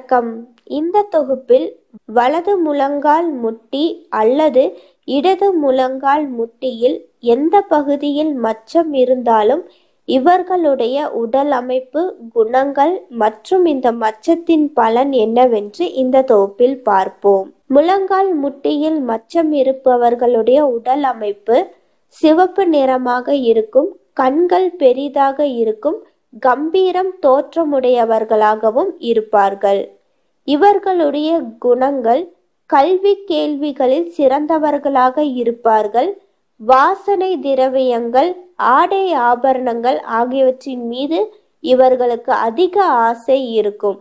வணக்கம். இந்த தொகுப்பில் வலது முழங்கால் முட்டி அல்லது இடது முழங்கால் முட்டியில் எந்த பகுதியில் மச்சம் இருந்தாலும் இவர்களுடைய உடல் அமைப்பு, குணங்கள் மற்றும் இந்த மச்சத்தின் பலன் என்னவென்று இந்த தொகுப்பில் பார்ப்போம். முழங்கால் முட்டியில் மச்சம் இருப்பவர்களுடைய உடல் அமைப்பு சிவப்பு நிறமாக இருக்கும், கண்கள் பெரிதாக இருக்கும், கம்பீரம் தோற்றமுடையவர்களாகவும் இருப்பார்கள். இவர்களுடைய குணங்கள் கல்வி கேள்விகளில் சிறந்தவர்களாக இருப்பார்கள். வாசனை திரவியங்கள், ஆடை ஆபரணங்கள் ஆகியவற்றின் மீது இவர்களுக்கு அதிக ஆசை இருக்கும்.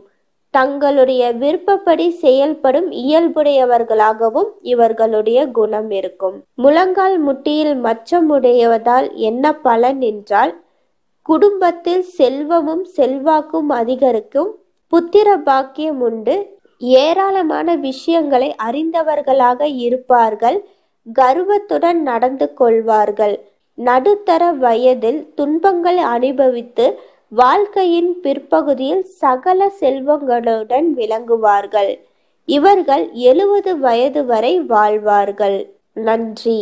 தங்களுடைய விருப்பப்படி செயல்படும் இயல்புடையவர்களாகவும் இவர்களுடைய குணம் இருக்கும். முழங்கால் முட்டியில் மச்சம் உடையவதால் என்ன பலன் என்றால், குடும்பத்தில் செல்வமும் செல்வாக்கும் அதிகரிக்கும், புத்திர பாக்கியம் உண்டு, ஏராளமான விஷயங்களை அறிந்தவர்களாக இருப்பார்கள், கர்வத்துடன் நடந்து கொள்வார்கள், நடுத்தர வயதில் துன்பங்களை அனுபவித்து வாழ்க்கையின் பிற்பகுதியில் சகல செல்வங்களுடன் விளங்குவார்கள். இவர்கள் 70 வயது வரை வாழ்வார்கள். நன்றி.